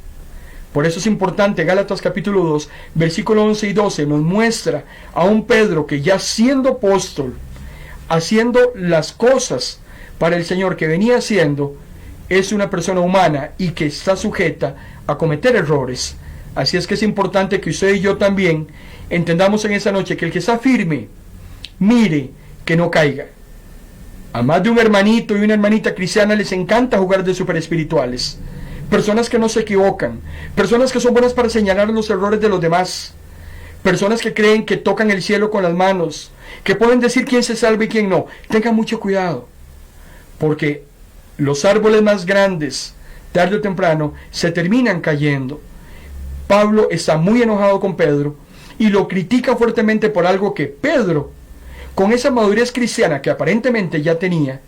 Por eso es importante, Gálatas capítulo 2, versículos 11 y 12, nos muestra a un Pedro que ya siendo apóstol, haciendo las cosas para el Señor que venía haciendo, es una persona humana y que está sujeta a cometer errores. Así es que es importante que usted y yo también entendamos en esa noche que el que está firme, mire que no caiga. A más de un hermanito y una hermanita cristiana les encanta jugar de super espirituales. Personas que no se equivocan, personas que son buenas para señalar los errores de los demás, personas que creen que tocan el cielo con las manos, que pueden decir quién se salva y quién no. Tengan mucho cuidado, porque los árboles más grandes, tarde o temprano, se terminan cayendo. Pablo está muy enojado con Pedro y lo critica fuertemente por algo que Pedro, con esa madurez cristiana que aparentemente ya tenía,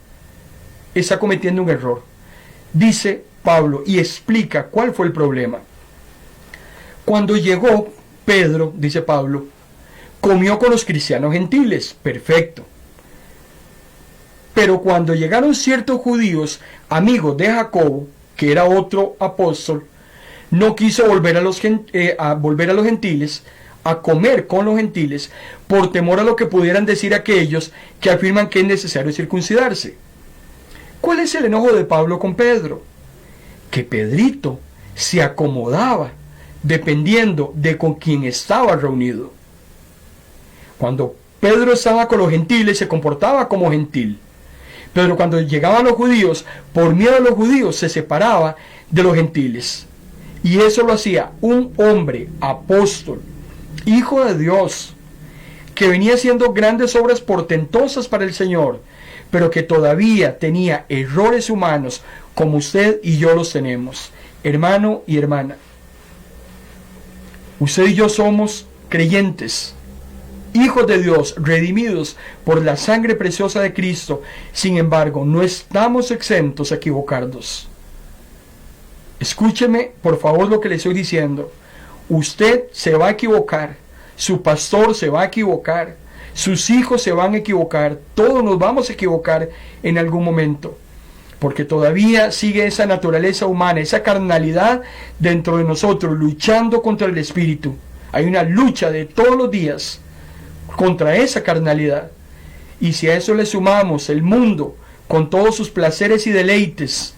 está cometiendo un error. Dice Pablo y explica cuál fue el problema. Cuando llegó Pedro, dice Pablo, comió con los cristianos gentiles, perfecto. Pero cuando llegaron ciertos judíos, amigos de Jacobo, que era otro apóstol, no quiso volver a los gentiles, a comer con los gentiles, por temor a lo que pudieran decir aquellos que afirman que es necesario circuncidarse. ¿Cuál es el enojo de Pablo con Pedro? Que Pedrito se acomodaba dependiendo de con quién estaba reunido. Cuando Pedro estaba con los gentiles se comportaba como gentil, pero cuando llegaban los judíos, por miedo a los judíos se separaba de los gentiles, y eso lo hacía un hombre apóstol, hijo de Dios, que venía haciendo grandes obras portentosas para el Señor, pero que todavía tenía errores humanos como usted y yo los tenemos. Hermano y hermana, usted y yo somos creyentes, hijos de Dios, redimidos por la sangre preciosa de Cristo. Sin embargo, no estamos exentos a equivocarnos. Escúcheme, por favor, lo que le estoy diciendo. Usted se va a equivocar, su pastor se va a equivocar, sus hijos se van a equivocar, todos nos vamos a equivocar en algún momento, porque todavía sigue esa naturaleza humana, esa carnalidad dentro de nosotros, luchando contra el Espíritu. Hay una lucha de todos los días contra esa carnalidad, y si a eso le sumamos el mundo con todos sus placeres y deleites,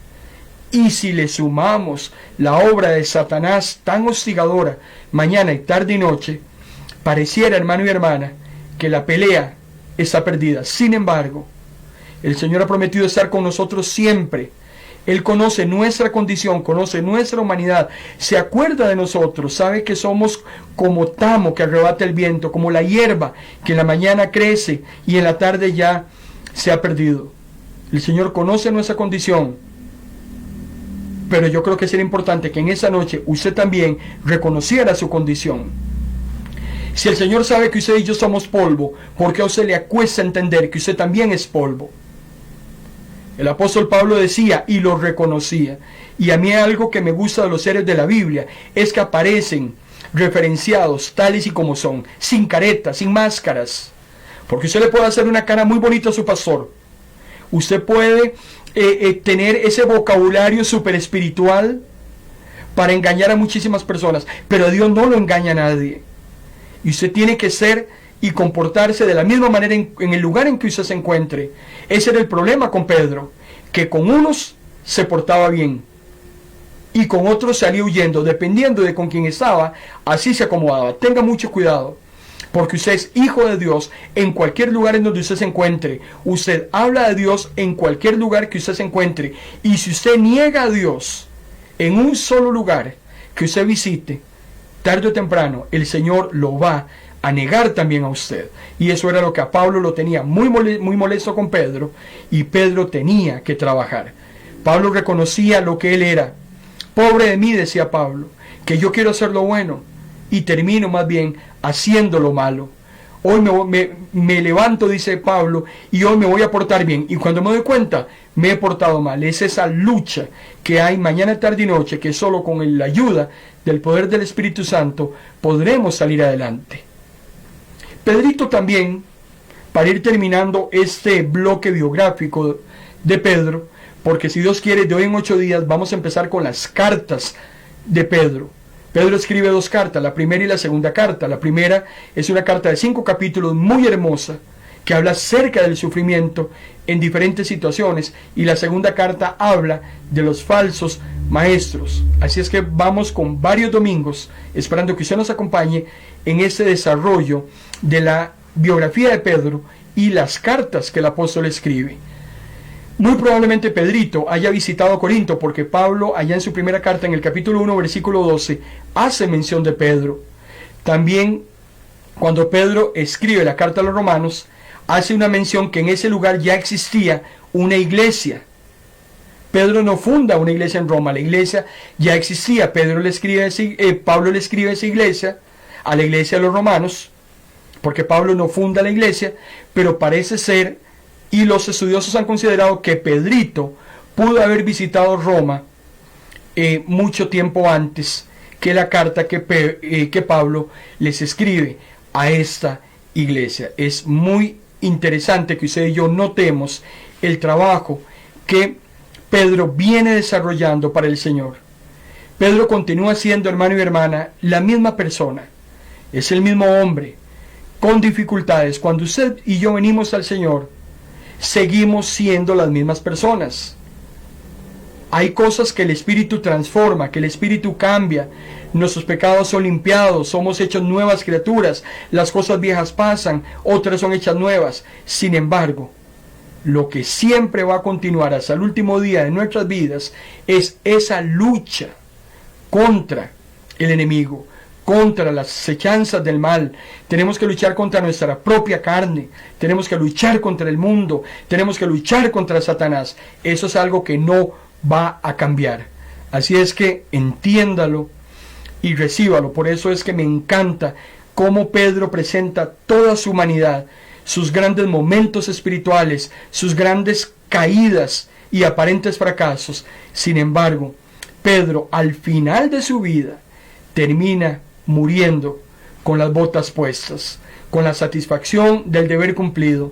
y si le sumamos la obra de Satanás tan hostigadora mañana y tarde y noche, pareciera, hermano y hermana, que la pelea está perdida. Sin embargo, el Señor ha prometido estar con nosotros siempre. Él conoce nuestra condición, conoce nuestra humanidad, se acuerda de nosotros, sabe que somos como tamo que arrebata el viento, como la hierba que en la mañana crece y en la tarde ya se ha perdido. El Señor conoce nuestra condición, pero yo creo que sería importante que en esa noche usted también reconociera su condición. Si el Señor sabe que usted y yo somos polvo, ¿por qué a usted le cuesta entender que usted también es polvo? El apóstol Pablo decía y lo reconocía. Y a mí algo que me gusta de los seres de la Biblia es que aparecen referenciados tales y como son, sin caretas, sin máscaras. Porque usted le puede hacer una cara muy bonita a su pastor. Usted puede tener ese vocabulario súper espiritual para engañar a muchísimas personas, pero Dios no lo engaña a nadie. Y usted tiene que ser y comportarse de la misma manera en el lugar en que usted se encuentre. Ese era el problema con Pedro, que con unos se portaba bien y con otros salía huyendo, dependiendo de con quién estaba, así se acomodaba. Tenga mucho cuidado, porque usted es hijo de Dios en cualquier lugar en donde usted se encuentre. Usted habla de Dios en cualquier lugar que usted se encuentre, y si usted niega a Dios en un solo lugar que usted visite, tarde o temprano el Señor lo va a negar también a usted. Y eso era lo que a Pablo lo tenía muy molesto con Pedro, y Pedro tenía que trabajar. Pablo reconocía lo que él era. Pobre de mí, decía Pablo, que yo quiero hacer lo bueno y termino más bien haciendo lo malo. Hoy me levanto, dice Pablo, y hoy me voy a portar bien, y cuando me doy cuenta me he portado mal. Es esa lucha que hay mañana, tarde y noche, que solo con la ayuda del poder del Espíritu Santo podremos salir adelante. Pedrito también, para ir terminando este bloque biográfico de Pedro, porque si Dios quiere, de hoy en 8 días vamos a empezar con las cartas de Pedro. Pedro escribe dos cartas, la primera y la segunda carta. La primera es una carta de 5 capítulos muy hermosa, que habla acerca del sufrimiento en diferentes situaciones, y la segunda carta habla de los falsos maestros. Así es que vamos con varios domingos esperando que usted nos acompañe en este desarrollo de la biografía de Pedro y las cartas que el apóstol escribe. Muy probablemente Pedrito haya visitado Corinto, porque Pablo, allá en su primera carta, en el capítulo 1, versículo 12, hace mención de Pedro. También, cuando Pedro escribe la carta a los romanos, hace una mención que en ese lugar ya existía una iglesia. Pedro no funda una iglesia en Roma, la iglesia ya existía. Pablo le escribe a esa iglesia, a la iglesia de los romanos, porque Pablo no funda la iglesia, pero parece ser, y los estudiosos han considerado, que Pedrito pudo haber visitado Roma mucho tiempo antes que la carta que Pablo les escribe a esta iglesia. Es muy interesante que usted y yo notemos el trabajo que Pedro viene desarrollando para el Señor. Pedro continúa siendo, hermano y hermana, la misma persona. Es el mismo hombre, con dificultades. Cuando usted y yo venimos al Señor, seguimos siendo las mismas personas. Hay cosas que el Espíritu transforma, que el Espíritu cambia. Nuestros pecados son limpiados, somos hechos nuevas criaturas. Las cosas viejas pasan, otras son hechas nuevas. Sin embargo, lo que siempre va a continuar hasta el último día de nuestras vidas es esa lucha contra el enemigo, contra las acechanzas del mal. Tenemos que luchar contra nuestra propia carne, tenemos que luchar contra el mundo, tenemos que luchar contra Satanás. Eso es algo que no va a cambiar. Así es que entiéndalo y recíbalo. Por eso es que me encanta cómo Pedro presenta toda su humanidad, sus grandes momentos espirituales, sus grandes caídas y aparentes fracasos. Sin embargo, Pedro, al final de su vida, termina muriendo con las botas puestas, con la satisfacción del deber cumplido.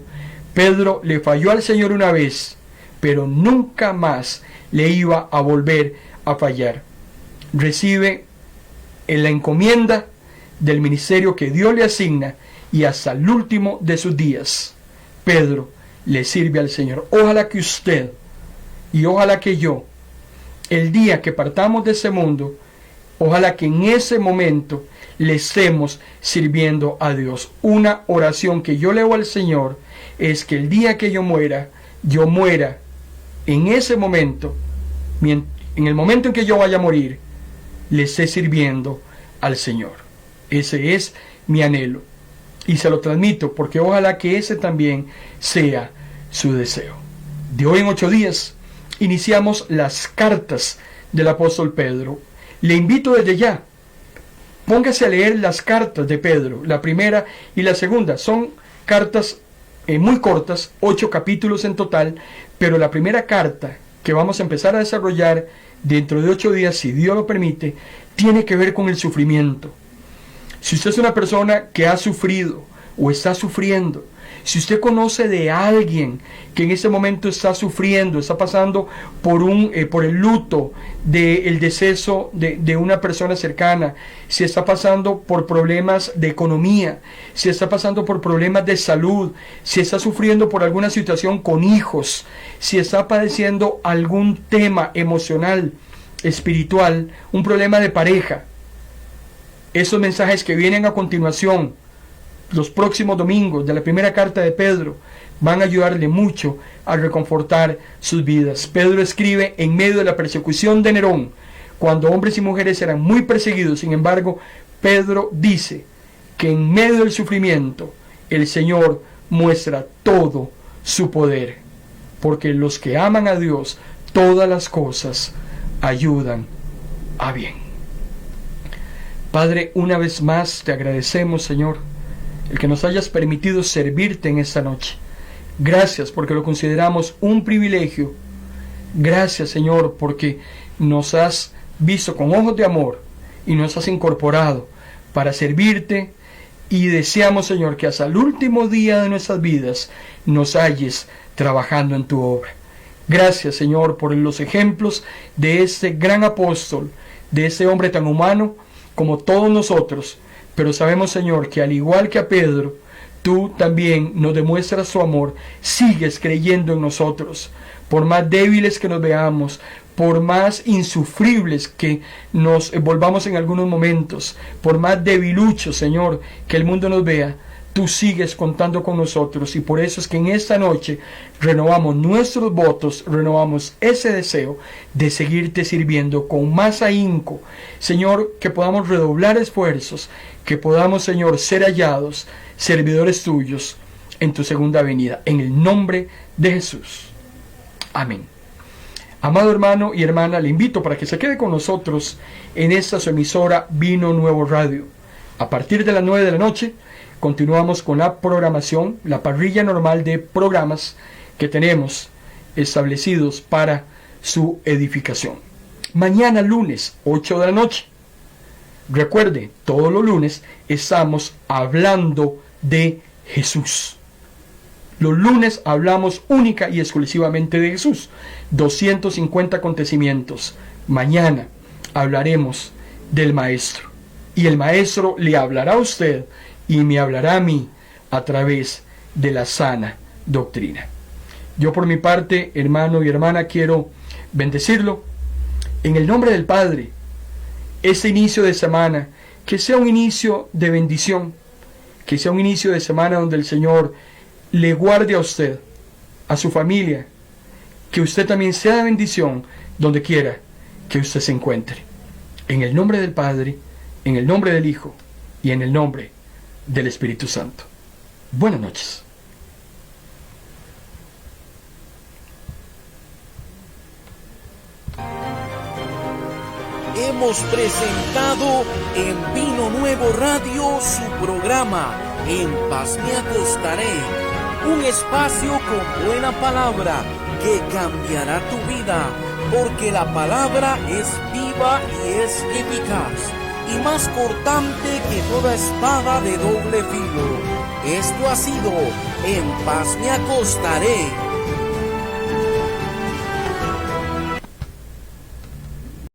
Pedro le falló al Señor una vez, pero nunca más le iba a volver a fallar. Recibe en la encomienda del ministerio que Dios le asigna, y hasta el último de sus días, Pedro le sirve al Señor. Ojalá que usted y ojalá que yo, el día que partamos de ese mundo, ojalá que en ese momento le estemos sirviendo a Dios. Una oración que yo le hago al Señor es que el día que yo muera en ese momento, en el momento en que yo vaya a morir, le esté sirviendo al Señor. Ese es mi anhelo. Y se lo transmito, porque ojalá que ese también sea su deseo. De hoy en 8 días iniciamos las cartas del apóstol Pedro. Le invito desde ya, póngase a leer las cartas de Pedro, la primera y la segunda. Son cartas muy cortas, 8 capítulos en total, pero la primera carta que vamos a empezar a desarrollar dentro de 8 días, si Dios lo permite, tiene que ver con el sufrimiento. Si usted es una persona que ha sufrido o está sufriendo, si usted conoce de alguien que en ese momento está sufriendo, está pasando por el luto del deceso de una persona cercana, si está pasando por problemas de economía, si está pasando por problemas de salud, si está sufriendo por alguna situación con hijos, si está padeciendo algún tema emocional, espiritual, un problema de pareja, esos mensajes que vienen a continuación, los próximos domingos de la primera carta de Pedro, van a ayudarle mucho a reconfortar sus vidas. Pedro escribe en medio de la persecución de Nerón, cuando hombres y mujeres eran muy perseguidos. Sin embargo, Pedro dice que en medio del sufrimiento el Señor muestra todo su poder, porque los que aman a Dios, todas las cosas ayudan a bien. Padre, una vez más te agradecemos, Señor, el que nos hayas permitido servirte en esta noche. Gracias porque lo consideramos un privilegio. Gracias, Señor, porque nos has visto con ojos de amor y nos has incorporado para servirte, y deseamos, Señor, que hasta el último día de nuestras vidas nos halles trabajando en tu obra. Gracias, Señor, por los ejemplos de este gran apóstol, de este hombre tan humano, como todos nosotros, pero sabemos, Señor, que al igual que a Pedro, tú también nos demuestras tu amor, sigues creyendo en nosotros, por más débiles que nos veamos, por más insufribles que nos volvamos en algunos momentos, por más debiluchos, Señor, que el mundo nos vea, tú sigues contando con nosotros, y por eso es que en esta noche renovamos nuestros votos, renovamos ese deseo de seguirte sirviendo con más ahínco. Señor, que podamos redoblar esfuerzos, que podamos, Señor, ser hallados, servidores tuyos, en tu segunda venida, en el nombre de Jesús. Amén. Amado hermano y hermana, le invito para que se quede con nosotros en esta su emisora Vino Nuevo Radio. A partir de las 9 de la noche, continuamos con la programación, la parrilla normal de programas que tenemos establecidos para su edificación. Mañana lunes, 8 de la noche. Recuerde, todos los lunes estamos hablando de Jesús. Los lunes hablamos única y exclusivamente de Jesús. 250 acontecimientos. Mañana hablaremos del Maestro. Y el Maestro le hablará a usted y me hablará a mí a través de la sana doctrina. Yo por mi parte, hermano y hermana, quiero bendecirlo en el nombre del Padre. Este inicio de semana, que sea un inicio de bendición, que sea un inicio de semana donde el Señor le guarde a usted, a su familia, que usted también sea de bendición donde quiera que usted se encuentre. En el nombre del Padre, en el nombre del Hijo y en el nombre del Espíritu Santo. Buenas noches. Hemos presentado en Vino Nuevo Radio su programa En Paz Me Acostaré, un espacio con buena palabra que cambiará tu vida, porque la palabra es viva y es eficaz y más cortante que toda espada de doble filo. Esto ha sido En Paz Me Acostaré.